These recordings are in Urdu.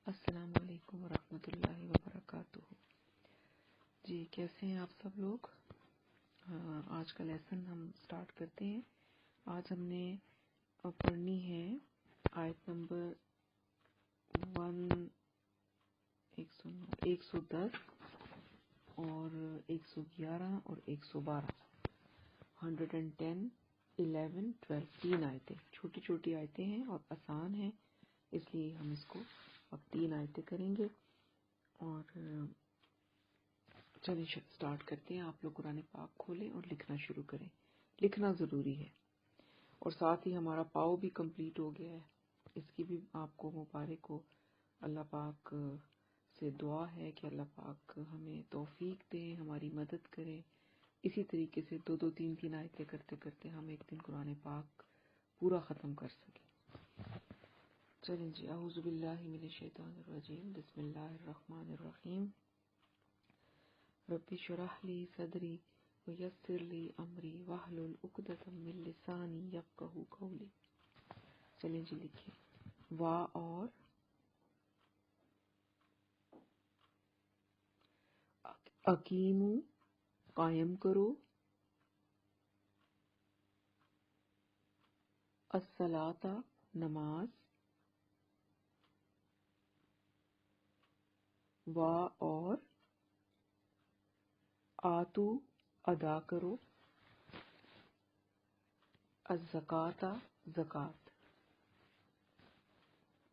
السلام علیکم ورحمۃ اللہ وبرکاتہ۔ جی کیسے ہیں آپ سب لوگ؟ آج کا لیسن ہم سٹارٹ کرتے ہیں۔ آج ہم نے پڑھنی ہے آیت نمبر 110 اور 111 اور 112، 110، 11، 12، 3 آیتیں، چھوٹی چھوٹی آیتیں ہیں اور آسان ہیں، اس لیے ہم اس کو اب 3 آیتیں کریں گے۔ اور چلیں سٹارٹ کرتے ہیں۔ آپ لوگ قرآن پاک کھولیں اور لکھنا شروع کریں، لکھنا ضروری ہے، اور ساتھ ہی ہمارا پاؤ بھی کمپلیٹ ہو گیا ہے، اس کی بھی آپ کو مبارک ہو۔ اللہ پاک سے دعا ہے کہ اللہ پاک ہمیں توفیق دیں، ہماری مدد کریں، اسی طریقے سے 2 3 آیتیں کرتے کرتے ہم ایک دن قرآن پاک پورا ختم کر سکیں۔ چلیں جی، اعوذ باللہ من الشیطان الرجیم، بسم اللہ الرحمن الرحیم۔ رب اشرح لی صدری ویسر لی امری واحلل عقدۃ من لسانی یفقہوا قولی۔ چلیں جی لکھیں۔ وا اور اقیمو، قائم کرو، الصلاۃ، نماز، وا اور آتو، ادا کرو، الزکوٰۃ، زکوٰۃ،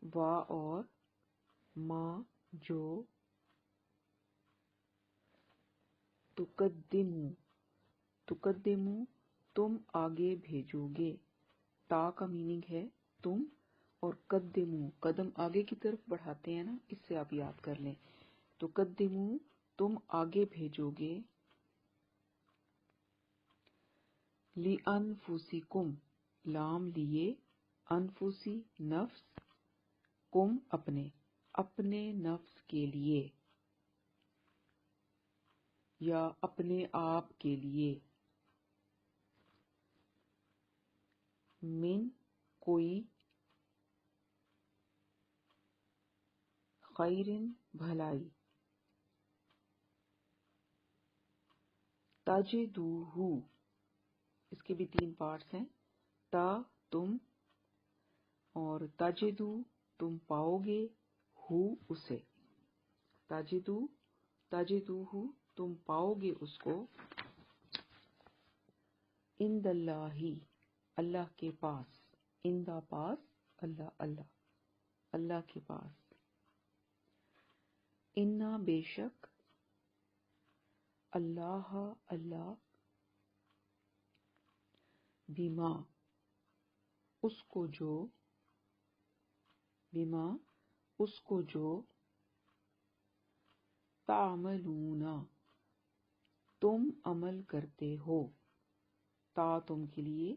وا اور ما جو، تقدمو، تقدمو تم آگے بھیجو گے، تا کا میننگ ہے تم، اور قدمو قدم آگے کی طرف بڑھاتے ہیں نا، اس سے آپ یاد کر لیں۔ تقدمو تم آگے بھیجو گے، لِأَنفُسِکُم، لام لیے، انفسی نفس، کم اپنے، اپنے نفس کے لیے یا اپنے آپ کے لیے، من کوئی، خیرن بھلائی، تجدوہ، اس کے بھی 3 پارٹس ہیں، تا تم، اور تجدو تم پاؤ گے، ہو اسے، تجدوہ تم پاؤ گے اس کو، عند اللہ، اللہ کے پاس، عند پاس، اللہ، اللہ، اللہ کے پاس، انا بے شک، اللہ، اللہ، بما اس کو جو، بما اس کو جو، تعملون تم عمل کرتے ہو، تا تم کے لیے،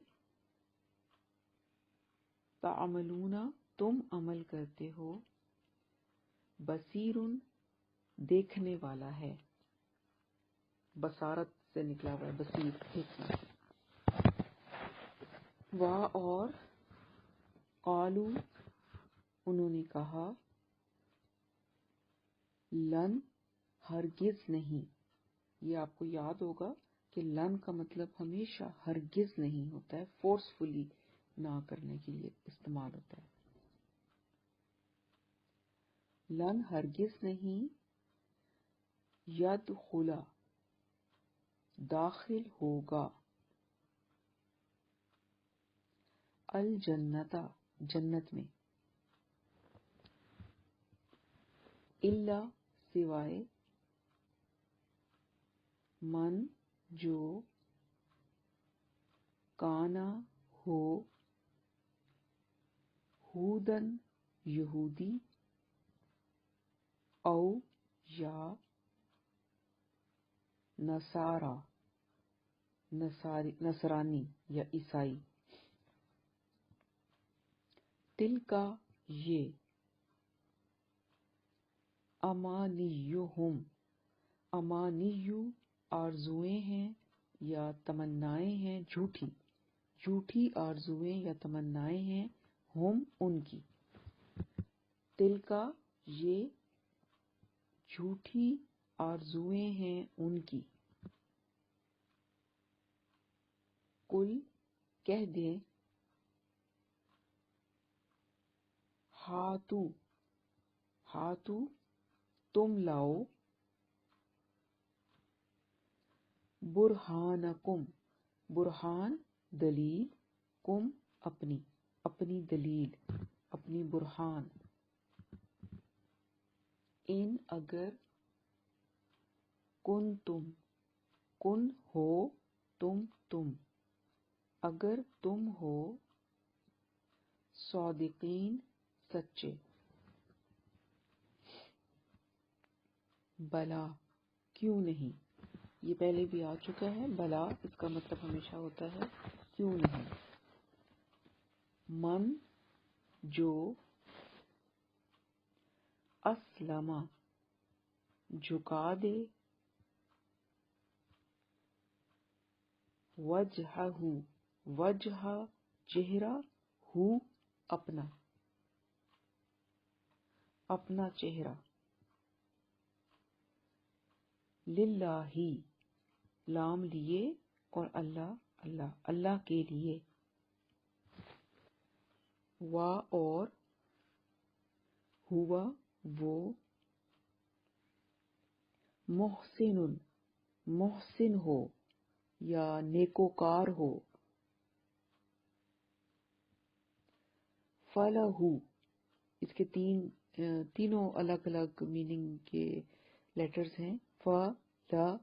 تعملون تم عمل کرتے ہو، بصیرٌ دیکھنے والا ہے، بصارت سے نکلا ہوا ہے بصیر، دیکھنا۔ وا اور قالو انہوں نے کہا، لن ہرگز نہیں، یہ آپ کو یاد ہوگا کہ لن کا مطلب ہمیشہ ہرگز نہیں ہوتا ہے، فورسفلی نہ کرنے کے لیے استعمال ہوتا ہے۔ لن ہرگز نہیں، یدخلا داخل ہوگا، الجنت جنت میں، الا سوائے، من جو، کانا ہو، ہودن یہودی، او یا نصارا نصرانی یا عیسائی، تل کا یہ، امانیہم، امانیو آرزویں ہیں یا تمنائیں ہیں، جھوٹی، جھوٹی آرزویں یا تمنائیں ہیں، ہم ان کی، تل کا یہ جھوٹی آرزویں ہیں ان کی۔ کل کہہ دیں، ہاتو ہاتو تم لاؤ، برہانکم برہان دلیل، کم اپنی دلیل، اپنی برہان، ان اگر کن ہو تم اگر تم ہو صادقین سچے۔ بلا کیوں نہیں، یہ پہلے بھی آ چکا ہے، بلا اس کا مطلب ہمیشہ ہوتا ہے کیوں نہیں۔ من جو اسلم جھکا دے، وجہ چہرہ، ہو اپنا چہرہ، للہ لام لیے اور اللہ کے لیے، اور ہوا وہ، محسن ہو یا نیکوکار ہو، فلہ اس کے تینوں الگ الگ میننگ کے لیٹرز ہیں، فلہ،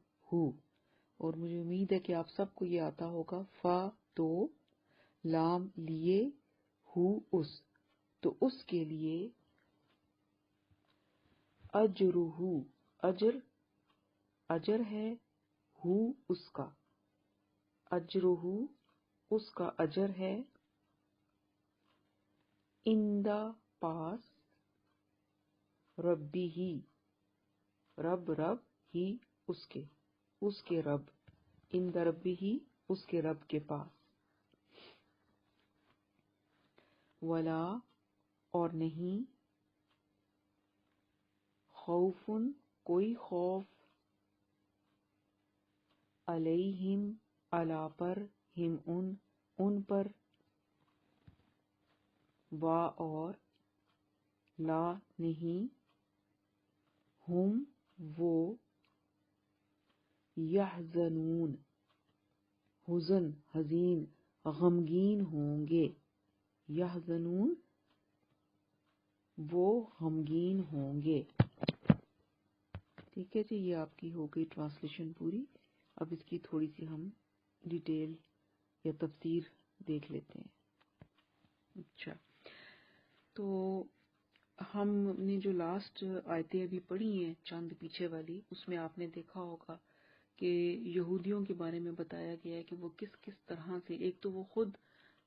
اور مجھے امید ہے کہ آپ سب کو یہ آتا ہوگا۔ فا تو لام لیے، ہو اس، تو اس کے لیے، اجر ہے، ہو اس کا، اجرہ اس کا اجر ہے، اندہ پاس، ربی رب ہی اس کے رب، اند ربی ہی اس کے رب کے پاس، ولا اور نہیں، خوفن کوئی خوف، علیہم علی پر، ہم ان پر، وا اور لا نہیں، ہم وہ، یحزنون حزین غمگین ہوں گے، یحزنون وہ غمگین ہوں گے۔ ٹھیک ہے جی، یہ آپ کی ہو گئی ٹرانسلیشن پوری۔ اب اس کی تھوڑی سی ہم ڈیٹیل یا تفسیر دیکھ لیتے ہیں۔ اچھا، تو ہم نے جو لاسٹ آیتیں ابھی پڑھی ہیں چند پیچھے والی، اس میں آپ نے دیکھا ہوگا کہ یہودیوں کے بارے میں بتایا گیا ہے کہ وہ کس کس طرح سے، ایک تو وہ خود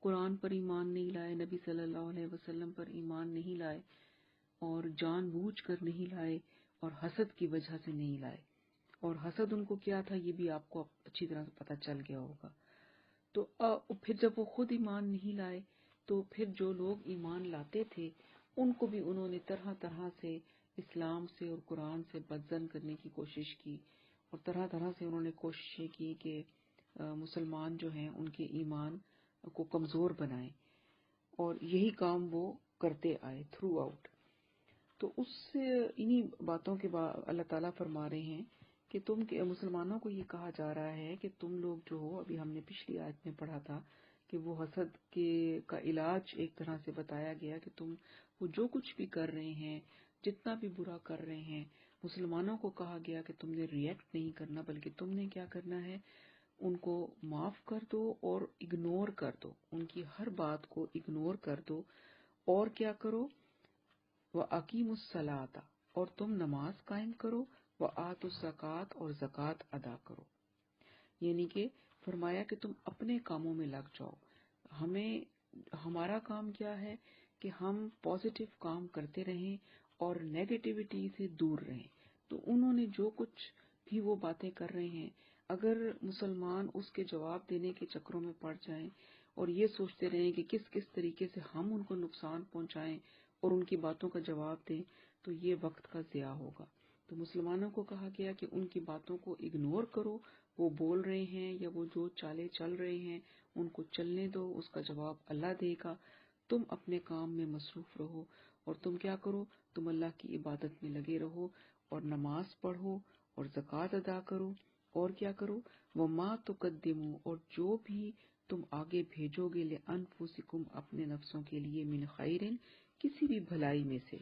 قرآن پر ایمان نہیں لائے، نبی صلی اللہ علیہ وسلم پر ایمان نہیں لائے، اور جان بوجھ کر نہیں لائے، اور حسد کی وجہ سے نہیں لائے، اور حسد ان کو کیا تھا یہ بھی آپ کو اچھی طرح سے پتہ چل گیا ہوگا۔ تو پھر جب وہ خود ایمان نہیں لائے تو پھر جو لوگ ایمان لاتے تھے ان کو بھی انہوں نے طرح طرح سے اسلام سے اور قرآن سے بدظن کرنے کی کوشش کی، اور طرح طرح سے انہوں نے کوششیں کی کہ مسلمان جو ہیں ان کے ایمان کو کمزور بنائیں، اور یہی کام وہ کرتے آئے تھرو آؤٹ۔ تو انہی باتوں کے اللہ تعالیٰ فرما رہے ہیں کہ مسلمانوں کو یہ کہا جا رہا ہے کہ تم لوگ جو ہو، ابھی ہم نے پچھلی آیت میں پڑھا تھا کہ وہ حسد کا علاج ایک طرح سے بتایا گیا کہ تم وہ جو کچھ بھی کر رہے ہیں، جتنا بھی برا کر رہے ہیں، مسلمانوں کو کہا گیا کہ تم نے ریئیکٹ نہیں کرنا، بلکہ تم نے کیا کرنا ہے، ان کو معاف کر دو اور اگنور کر دو، ان کی ہر بات کو اگنور کر دو، اور کیا کرو، وَأَقِیمُوا الصَّلَاةَ اور تم نماز قائم کرو، وَآتُوا الزَّکَاةَ اور زکوٰۃ ادا کرو۔ یعنی کہ فرمایا کہ تم اپنے کاموں میں لگ جاؤ۔ ہمارا کام کیا ہے کہ ہم پازیٹیو کام کرتے رہیں اور نیگیٹیوٹی سے دور رہیں۔ تو انہوں نے جو کچھ بھی وہ باتیں کر رہے ہیں، اگر مسلمان اس کے جواب دینے کے چکروں میں پڑ جائیں اور یہ سوچتے رہیں کہ کس کس طریقے سے ہم ان کو نقصان پہنچائیں اور ان کی باتوں کا جواب دیں تو یہ وقت کا ضیاع ہوگا۔ تو مسلمانوں کو کہا گیا کہ ان کی باتوں کو اگنور کرو، وہ بول رہے ہیں یا وہ جو چالیں چل رہے ہیں ان کو چلنے دو، اس کا جواب اللہ دے گا۔ تم اپنے کام میں مصروف رہو اور تم کیا کرو، تم اللہ کی عبادت میں لگے رہو اور نماز پڑھو اور زکوٰۃ ادا کرو اور کیا کرو، وَمَا تُقَدِّمُوا، اور جو بھی تم آگے بھیجو گے لِأَنفُسِکُم اپنے نفسوں کے لیے، من خیرن کسی بھی بھلائی میں سے،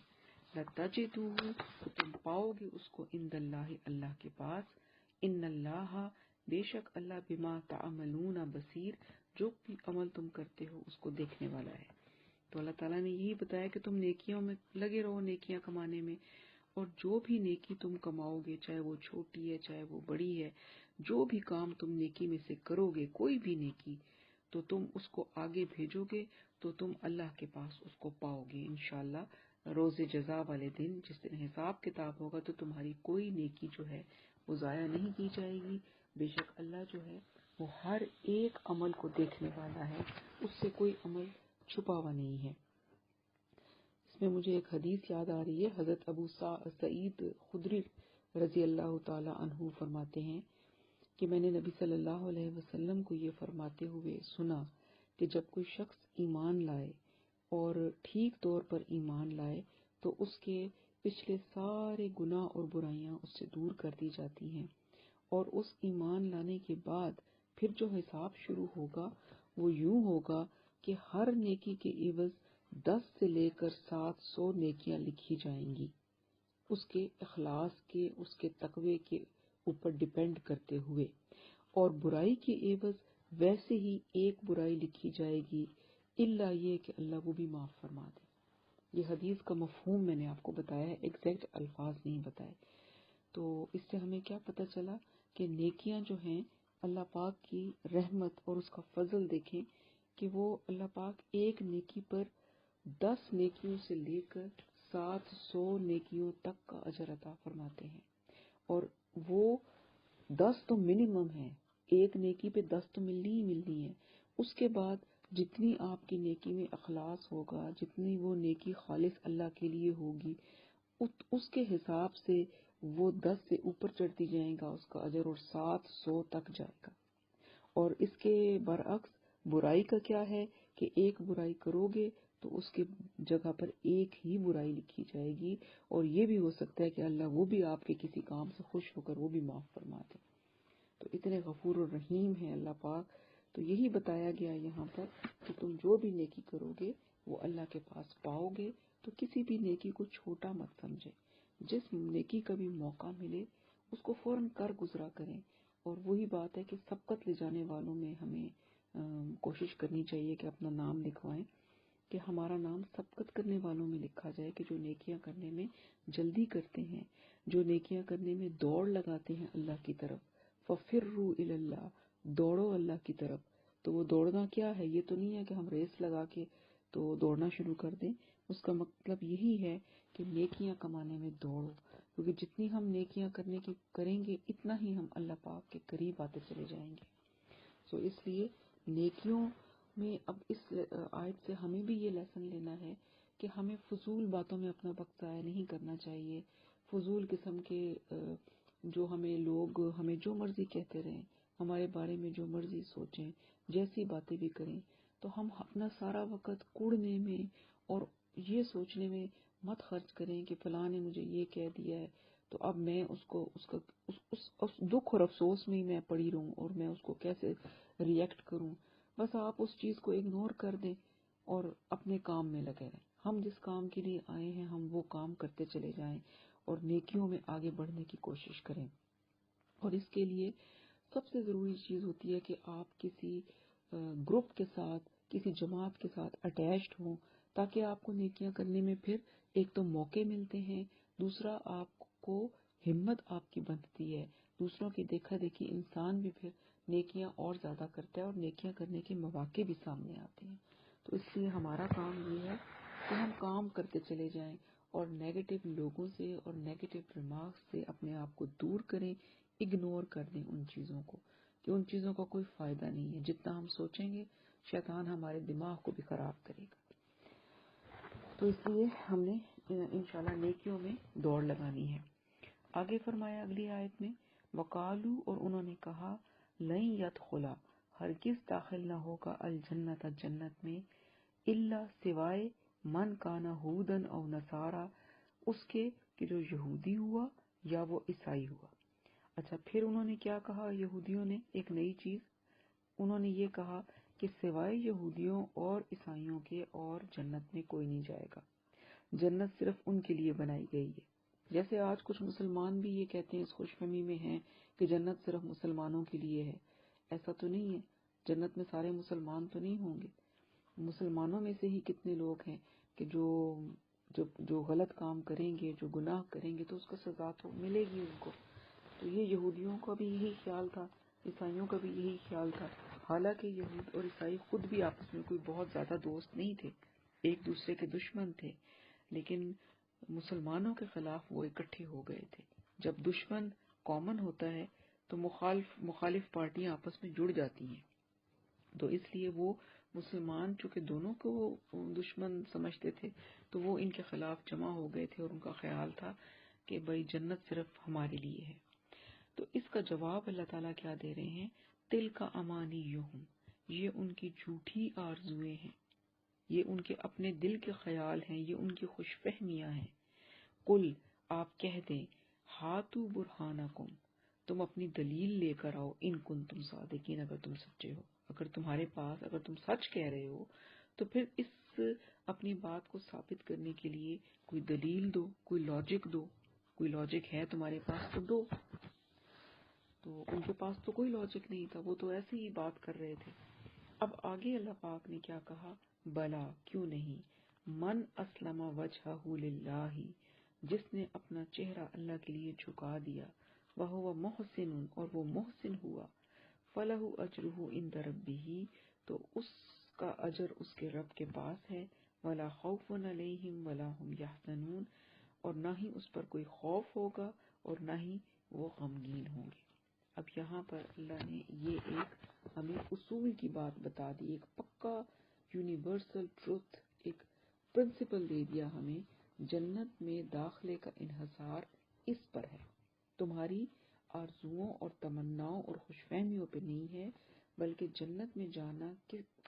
لَتَجِدُوهُ تو تم پاؤ گے اس کو، عند اللہ اللہ کے پاس، ان اللہ بے شک اللہ بما تعملون بصیر جو بھی عمل تم کرتے ہو اس کو دیکھنے والا ہے۔ تو اللہ تعالیٰ نے یہی بتایا کہ تم نیکیوں میں لگے رہو، نیکیاں کمانے میں، اور جو بھی نیکی تم کماؤ گے، چاہے وہ چھوٹی ہے چاہے وہ بڑی ہے، جو بھی کام تم نیکی میں سے کرو گے، کوئی بھی نیکی، تو تم اس کو آگے بھیجو گے تو تم اللہ کے پاس اس کو پاؤ گے انشاءاللہ۔ روز جزا والے دن جس دن حساب کتاب ہوگا تو تمہاری کوئی نیکی جو ہے وہ ضائع نہیں کی جائے گی، بے شک اللہ جو ہے وہ ہر ایک عمل کو دیکھنے والا ہے، اس سے کوئی عمل چھپا ہوا نہیں ہے۔ اس میں مجھے ایک حدیث یاد آ رہی ہے، حضرت ابو سعید خدری رضی اللہ تعالی عنہ فرماتے ہیں کہ میں نے نبی صلی اللہ علیہ وسلم کو یہ فرماتے ہوئے سنا کہ جب کوئی شخص ایمان لائے اور ٹھیک طور پر ایمان لائے تو اس کے پچھلے سارے گناہ اور برائیاں اس سے دور کر دی جاتی ہیں، اور اس ایمان لانے کے بعد پھر جو حساب شروع ہوگا وہ یوں ہوگا کہ ہر نیکی کے عوض 10 سے لے کر 700 نیکیاں لکھی جائیں گی، اس کے اخلاص کے، اس کے تقوی کے اوپر ڈیپینڈ کرتے ہوئے، اور برائی کے عوض ویسے ہی ایک برائی لکھی جائے گی، الا یہ کہ اللہ وہ بھی معاف فرما دے۔ یہ حدیث کا مفہوم میں نے آپ کو بتایا ہے، ایگزیکٹ الفاظ نہیں بتائے۔ تو اس سے ہمیں کیا پتہ چلا کہ نیکیاں جو ہیں اللہ پاک کی رحمت اور اس کا فضل دیکھیں کہ وہ اللہ پاک ایک نیکی پر 10 نیکیوں سے لے کر 700 نیکیوں تک کا اجر عطا فرماتے ہیں، اور وہ 10 تو منیمم ہے، ایک نیکی پہ 10 تو ملنی ہی ملنی ہے، اس کے بعد جتنی آپ کی نیکی میں اخلاص ہوگا، جتنی وہ نیکی خالص اللہ کے لیے ہوگی، اس کے حساب سے وہ 10 سے اوپر چڑھتی جائے گا اس کا اجر، اور 700 تک جائے گا۔ اور اس کے برعکس برائی کا کیا ہے کہ ایک برائی کرو گے تو اس کے جگہ پر ایک ہی برائی لکھی جائے گی، اور یہ بھی ہو سکتا ہے کہ اللہ وہ بھی آپ کے کسی کام سے خوش ہو کر وہ بھی معاف فرما دے۔ تو اتنے غفور الرحیم ہیں اللہ پاک۔ تو یہی بتایا گیا یہاں پر کہ تم جو بھی نیکی کرو گے وہ اللہ کے پاس پاؤ گے، تو کسی بھی نیکی کو چھوٹا مت سمجھے، جس نیکی کا بھی موقع ملے اس کو فوراً کر گزرا کریں۔ اور وہی بات ہے کہ سبقت لے جانے والوں میں ہمیں کوشش کرنی چاہیے کہ اپنا نام لکھوائیں، کہ ہمارا نام سبقت کرنے والوں میں لکھا جائے، کہ جو نیکیاں کرنے میں جلدی کرتے ہیں، جو نیکیاں کرنے میں دوڑ لگاتے ہیں اللہ کی طرف، فَفِرُّوا إِلَى اللَّهِ، دوڑو اللہ کی طرف۔ تو وہ دوڑنا کیا ہے؟ یہ تو نہیں ہے کہ ہم ریس لگا کے تو دوڑنا شروع کر دیں، اس کا مطلب یہی ہے کہ نیکیاں کمانے میں دوڑو، کیونکہ جتنی ہم نیکیاں کریں گے اتنا ہی ہم اللہ پاک کے قریب آتے چلے جائیں گے۔ سو اس لیے نیکیوں میں اب اس آیت سے ہمیں بھی یہ لیسن لینا ہے کہ ہمیں فضول باتوں میں اپنا وقت ضائع نہیں کرنا چاہیے، فضول قسم کے جو ہمیں لوگ ہمیں جو مرضی کہتے رہیں، ہمارے بارے میں جو مرضی سوچیں، جیسی باتیں بھی کریں، تو ہم اپنا سارا وقت کوڑنے میں اور یہ سوچنے میں مت خرچ کریں کہ فلاں نے مجھے یہ کہہ دیا ہے تو اب میں اس دکھ اور افسوس میں ہی میں پڑی رہوں اور میں اس کو کیسے ریئیکٹ کروں۔ بس آپ اس چیز کو اگنور کر دیں اور اپنے کام میں لگے رہیں۔ ہم جس کام کے لیے آئے ہیں ہم وہ کام کرتے چلے جائیں اور نیکیوں میں آگے بڑھنے کی کوشش کریں۔ اور اس کے لیے سب سے ضروری چیز ہوتی ہے کہ آپ کسی گروپ کے ساتھ، کسی جماعت کے ساتھ اٹیچڈ ہوں، تاکہ آپ کو نیکیاں کرنے میں پھر ایک تو موقع ملتے ہیں، دوسرا آپ کو ہمت آپ کی بنتی ہے، دوسروں کی دیکھا دیکھی انسان بھی پھر نیکیاں اور زیادہ کرتا ہے اور نیکیاں کرنے کے مواقع بھی سامنے آتے ہیں۔ تو اس لیے ہمارا کام یہ ہے کہ ہم کام کرتے چلے جائیں اور نیگیٹو لوگوں سے اور نیگیٹو ریمارکس سے اپنے آپ کو دور کریں، اگنور کر دیں ان چیزوں کو، کہ ان چیزوں کا کوئی فائدہ نہیں ہے، جتنا ہم سوچیں گے شیطان ہمارے دماغ کو بھی خراب کرے گا۔ تو اس لیے ہم نے انشاءاللہ نیکیوں میں دوڑ لگانی ہے۔ آگے فرمایا اگلی آیت میں، وقالو، اور انہوں نے کہا، لن یدخلا، ہرگز داخل نہ ہوگا، الجنت، جنت میں، الا، سوائے، من کان ہودن او نصارا، اس کے کہ جو یہودی ہوا یا وہ عیسائی ہوا۔ اچھا، پھر انہوں نے کیا کہا یہودیوں نے؟ ایک نئی چیز انہوں نے یہ کہا کہ سوائے یہودیوں اور عیسائیوں کے اور جنت میں کوئی نہیں جائے گا، جنت صرف ان کے لیے بنائی گئی ہے۔ جیسے آج کچھ مسلمان بھی یہ کہتے ہیں، اس خوش فہمی میں ہیں کہ جنت صرف مسلمانوں کے لیے ہے۔ ایسا تو نہیں ہے، جنت میں سارے مسلمان تو نہیں ہوں گے، مسلمانوں میں سے ہی کتنے لوگ ہیں کہ جو غلط کام کریں گے، جو گناہ کریں گے، تو اس کا سزا تو ملے گی ان کو۔ تو یہ یہودیوں کا بھی یہی خیال تھا، عیسائیوں کا بھی یہی خیال تھا، حالانکہ یہود اور عیسائی خود بھی آپس میں کوئی بہت زیادہ دوست نہیں تھے، ایک دوسرے کے دشمن تھے، لیکن مسلمانوں کے خلاف وہ اکٹھے ہو گئے تھے۔ جب دشمن کامن ہوتا ہے تو مخالف پارٹیاں آپس میں جڑ جاتی ہیں، تو اس لیے وہ مسلمان چونکہ دونوں کو دشمن سمجھتے تھے تو وہ ان کے خلاف جمع ہو گئے تھے، اور ان کا خیال تھا کہ بھائی جنت صرف ہمارے لیے ہے۔ تو اس کا جواب اللہ تعالیٰ کیا دے رہے ہیں؟ تل کا امانیہم، یہ ان کی جھوٹی آرزویں ہیں، یہ ان کے اپنے دل کے خیال ہیں، یہ ان کی خوش فہمیاں ہیں۔ قل، آپ کہہ دیں، ہاتو برہانکم، تم اپنی دلیل لے کر آؤ، ان کنتم صادقین، اگر تم سچے ہو، اگر تمہارے پاس، اگر تم سچ کہہ رہے ہو تو پھر اس اپنی بات کو ثابت کرنے کے لیے کوئی دلیل دو، کوئی لاجک ہے تمہارے پاس تو دو۔ تو ان کے پاس تو کوئی لاجک نہیں تھا، وہ تو ایسے ہی بات کر رہے تھے۔ اب آگے اللہ پاک نے کیا کہا؟ بلا، کیوں نہیں، من اسلم وجہہ للہ، جس نے اپنا چہرہ اللہ کے لیے جھکا دیا، وہو محسن، اور وہ محسن ہوا، فلہ اجرہ عند ربہ، تو اس کا اجر اس کے رب کے پاس ہے، ولا خوف علیہم ولا هم یحزنون، اور نہ ہی اس پر کوئی خوف ہوگا اور نہ ہی وہ غمگین ہوں گے۔ اب یہاں پر اللہ نے یہ ایک ہمیں اصول کی بات بتا دی، ایک پکا یونیورسل ٹروتھ، ایک پرنسپل دے دیا ہمیں، جنت میں داخلے کا انحصار اس پر ہے، تمہاری آرزوؤں اور تمناؤں اور خوش فہمیوں پہ نہیں ہے، بلکہ جنت میں جانا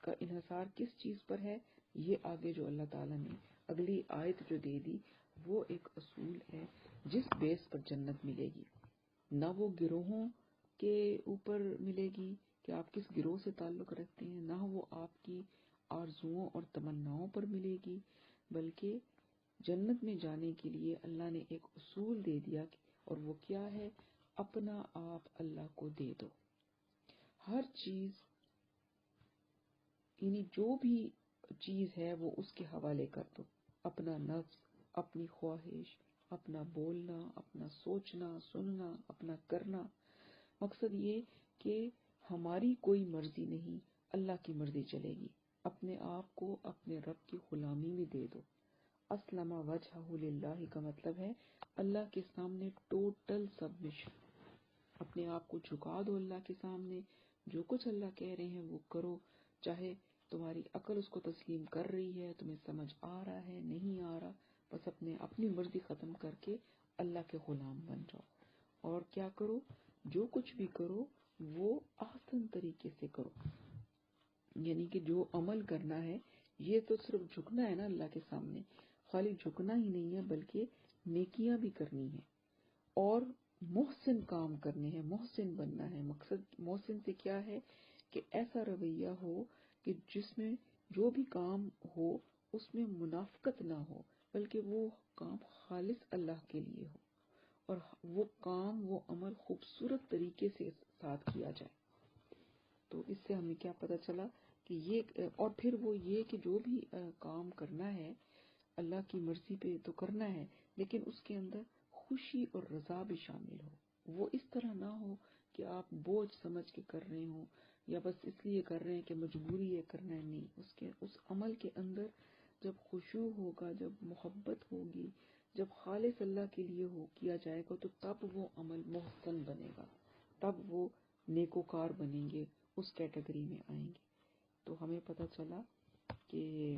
کا انحصار کس چیز پر ہے؟ یہ آگے جو اللہ تعالیٰ نے اگلی آیت جو دے دی وہ ایک اصول ہے جس بیس پر جنت ملے گی۔ نہ وہ گروہوں کے اوپر ملے گی کہ آپ کس گروہ سے تعلق رکھتے ہیں، نہ وہ آپ کی آرزوؤں اور تمناؤں پر ملے گی، بلکہ جنت میں جانے کے لیے اللہ نے ایک اصول دے دیا، اور وہ کیا ہے؟ اپنا آپ اللہ کو دے دو، ہر چیز، یعنی جو بھی چیز ہے وہ اس کے حوالے کر دو، اپنا نفس، اپنی خواہش، اپنا بولنا، اپنا سوچنا، سننا، اپنا کرنا، مقصد یہ کہ ہماری کوئی مرضی نہیں، اللہ کی مرضی چلے گی، اپنے آپ کو اپنے رب کی غلامی میں دے دو۔ اسلم وجہہ للہ کا مطلب ہے اللہ کے سامنے ٹوٹل سبمیشن، اپنے آپ کو جھکا دو اللہ کے سامنے، جو کچھ اللہ کہہ رہے ہیں وہ کرو، چاہے تمہاری عقل اس کو تسلیم کر رہی ہے، تمہیں سمجھ آ رہا ہے، نہیں آ رہا، بس اپنی مرضی ختم کر کے اللہ کے غلام بن جاؤ، اور کیا کرو؟ جو کچھ بھی کرو وہ احسن طریقے سے کرو، یعنی کہ جو عمل کرنا ہے یہ تو صرف جھکنا ہے نا اللہ کے سامنے، خالی جھکنا ہی نہیں ہے بلکہ نیکیاں بھی کرنی ہے اور محسن کام کرنے ہیں، محسن بننا ہے۔ مقصد محسن سے کیا ہے کہ ایسا رویہ ہو کہ جس میں جو بھی کام ہو اس میں منافقت نہ ہو، بلکہ وہ کام خالص اللہ کے لیے ہو، اور وہ کام، وہ عمل خوبصورت طریقے سے ساتھ کیا جائے۔ تو اس سے ہمیں کیا پتہ چلا کہ یہ، اور پھر وہ یہ کہ جو بھی کام کرنا ہے اللہ کی مرضی پہ تو کرنا ہے، لیکن اس کے اندر خوشی اور رضا بھی شامل ہو، وہ اس طرح نہ ہو کہ آپ بوجھ سمجھ کے کر رہے ہوں یا بس اس لیے کر رہے ہیں کہ مجبوری ہے کرنا ہے، نہیں، اس عمل کے اندر جب خشوع ہوگا، جب محبت ہوگی، جب خالص اللہ کے لیے کیا جائے گا، تو تب وہ عمل محسن بنے گا، تب وہ نیکوکار بنیں گے، اس کیٹیگری میں آئیں گے۔ تو ہمیں پتہ چلا کہ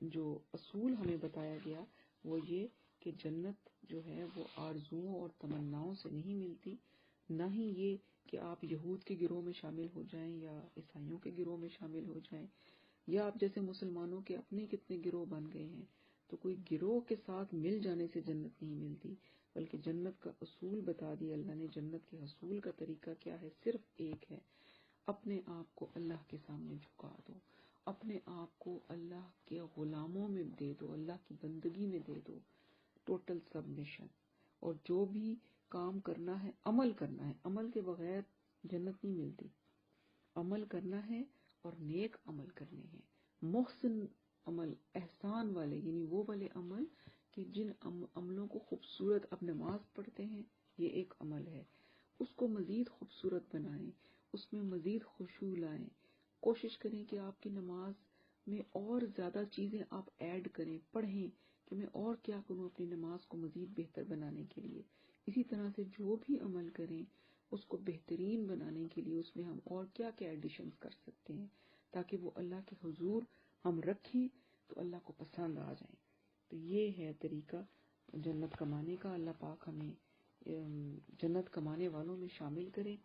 جو اصول ہمیں بتایا گیا وہ یہ کہ جنت جو ہے وہ آرزوؤں اور تمناؤں سے نہیں ملتی، نہ ہی یہ کہ آپ یہود کے گروہ میں شامل ہو جائیں یا عیسائیوں کے گروہ میں شامل ہو جائیں، یا آپ جیسے مسلمانوں کے اپنے کتنے گروہ بن گئے ہیں، تو کوئی گروہ کے ساتھ مل جانے سے جنت نہیں ملتی، بلکہ جنت کا اصول بتا دیا اللہ نے۔ جنت کے حصول کا طریقہ کیا ہے؟ صرف ایک ہے، اپنے آپ کو اللہ کے سامنے جھکا دو، اپنے آپ کو اللہ کے غلاموں میں دے دو، اللہ کی بندگی میں دے دو، ٹوٹل سبمیشن۔ اور جو بھی کام کرنا ہے عمل کرنا ہے، عمل کے بغیر جنت نہیں ملتی، عمل کرنا ہے اور نیک عمل کرنے ہیں، محسن عمل، احسان والے، یعنی وہ والے عمل کہ جن عملوں کو خوبصورت، اب نماز پڑھتے ہیں یہ ایک عمل ہے، اس کو مزید خوبصورت بنائیں، اس میں مزید خشوع لائیں، کوشش کریں کہ آپ کی نماز میں اور زیادہ چیزیں آپ ایڈ کریں، پڑھیں کہ میں اور کیا کروں اپنی نماز کو مزید بہتر بنانے کے لیے۔ اسی طرح سے جو بھی عمل کریں اس کو بہترین بنانے کے لیے اس میں ہم اور کیا کیا ایڈیشنز کر سکتے ہیں تاکہ وہ اللہ کے حضور ہم رکھیں تو اللہ کو پسند آ جائیں۔ تو یہ ہے طریقہ جنت کمانے کا۔ اللہ پاک ہمیں جنت کمانے والوں میں شامل کرے۔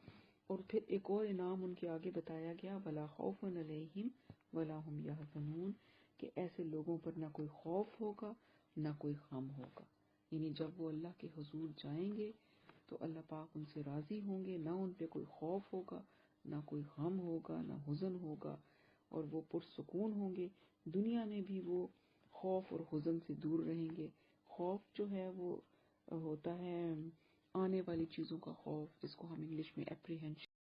اور پھر ایک اور انعام ان کے آگے بتایا گیا، وَلَا خَوْفٌ عَلَيْهِمْ وَلَا هُمْ يَحْزَنُونَ، کہ ایسے لوگوں پر نہ کوئی خوف ہوگا نہ کوئی غم ہوگا، یعنی جب وہ اللہ کے حضور جائیں گے تو اللہ پاک ان سے راضی ہوں گے، نہ ان پہ کوئی خوف ہوگا، نہ کوئی غم ہوگا، نہ حزن ہوگا، اور وہ پرسکون ہوں گے۔ دنیا میں بھی وہ خوف اور حزن سے دور رہیں گے۔ خوف جو ہے وہ ہوتا ہے آنے والی چیزوں کا خوف، جس کو ہم انگلش میں اپریہنشن